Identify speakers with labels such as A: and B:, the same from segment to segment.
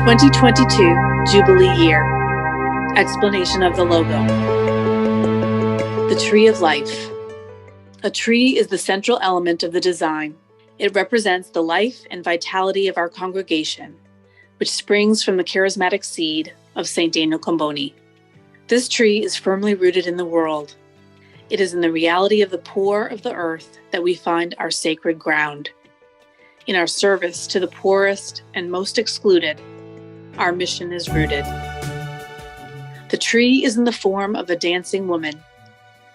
A: 2022 Jubilee Year. Explanation of the logo. The Tree of Life. A tree is the central element of the design. It represents the life and vitality of our congregation, which springs from the charismatic seed of St. Daniel Comboni. This tree is firmly rooted in the world. It is in the reality of the poor of the earth that we find our sacred ground. In our service to the poorest and most excluded, our mission is rooted. The tree is in the form of a dancing woman.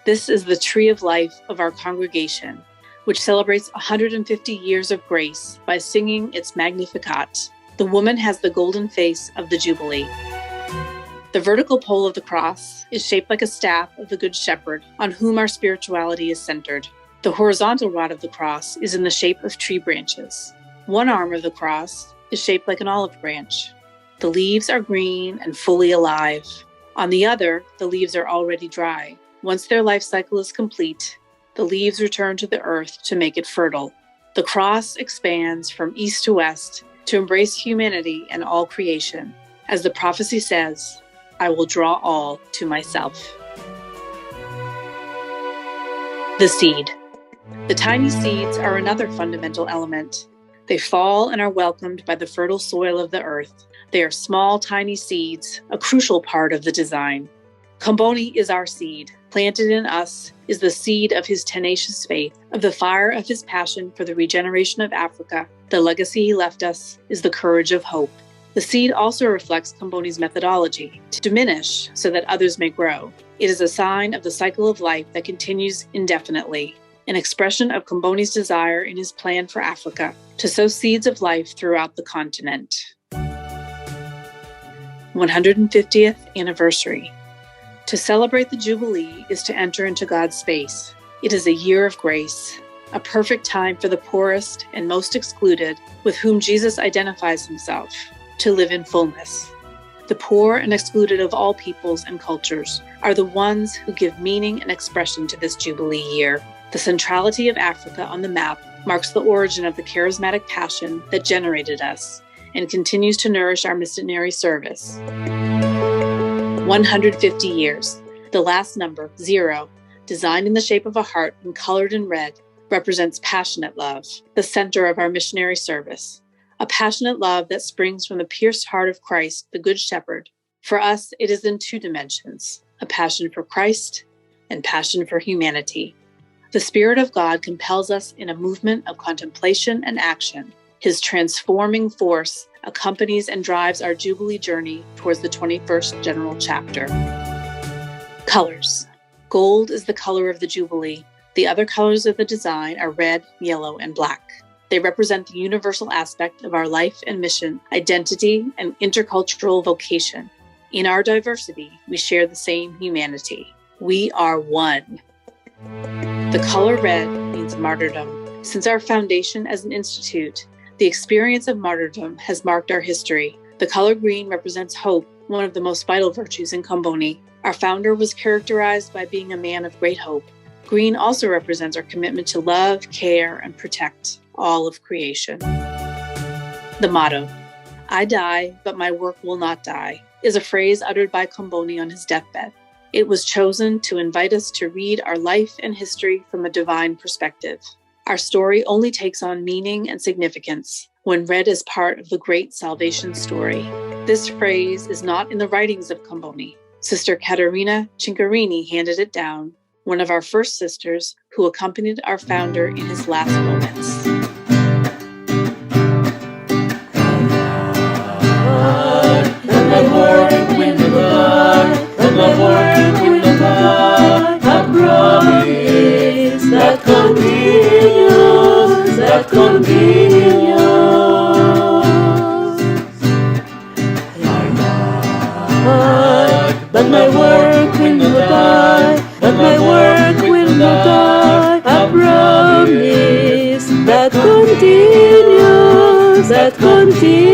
A: This is the tree of life of our congregation, which celebrates 150 years of grace by singing its Magnificat. The woman has the golden face of the Jubilee. The vertical pole of the cross is shaped like a staff of the Good Shepherd, on whom our spirituality is centered. The horizontal rod of the cross is in the shape of tree branches. One arm of the cross is shaped like an olive branch. The leaves are green and fully alive. On the other, the leaves are already dry. Once their life cycle is complete, the leaves return to the earth to make it fertile. The cross expands from east to west to embrace humanity and all creation. As the prophecy says, I will draw all to myself. The seed. The tiny seeds are another fundamental element. They fall and are welcomed by the fertile soil of the earth. They are small, tiny seeds, a crucial part of the design. Comboni is our seed. Planted in us is the seed of his tenacious faith, of the fire of his passion for the regeneration of Africa. The legacy he left us is the courage of hope. The seed also reflects Comboni's methodology, to diminish so that others may grow. It is a sign of the cycle of life that continues indefinitely, an expression of Comboni's desire in his plan for Africa to sow seeds of life throughout the continent. 150th Anniversary. To celebrate the Jubilee is to enter into God's space. It is a year of grace, a perfect time for the poorest and most excluded, with whom Jesus identifies himself, to live in fullness. The poor and excluded of all peoples and cultures are the ones who give meaning and expression to this Jubilee year. The centrality of Africa on the map marks the origin of the charismatic passion that generated us and continues to nourish our missionary service. 150 years. The last number, 0, designed in the shape of a heart and colored in red, represents passionate love, the center of our missionary service. A passionate love that springs from the pierced heart of Christ, the Good Shepherd. For us, it is in 2 dimensions, a passion for Christ and passion for humanity. The Spirit of God compels us in a movement of contemplation and action. His transforming force accompanies and drives our Jubilee journey towards the 21st General Chapter. Colors. Gold is the color of the Jubilee. The other colors of the design are red, yellow, and black. They represent the universal aspect of our life and mission, identity, and intercultural vocation. In our diversity, we share the same humanity. We are one. The color red means martyrdom. Since our foundation as an institute, the experience of martyrdom has marked our history. The color green represents hope, one of the most vital virtues in Comboni. Our founder was characterized by being a man of great hope. Green also represents our commitment to love, care, and protect all of creation. The motto, I die, but my work will not die, is a phrase uttered by Comboni on his deathbed. It was chosen to invite us to read our life and history from a divine perspective. Our story only takes on meaning and significance when read as part of the great salvation story. This phrase is not in the writings of Comboni. Sister Caterina Cincarini handed it down, one of our first sisters who accompanied our founder in his last moments.
B: That continues. But my work will not die. But my work will not die. A promise that continues. That continues.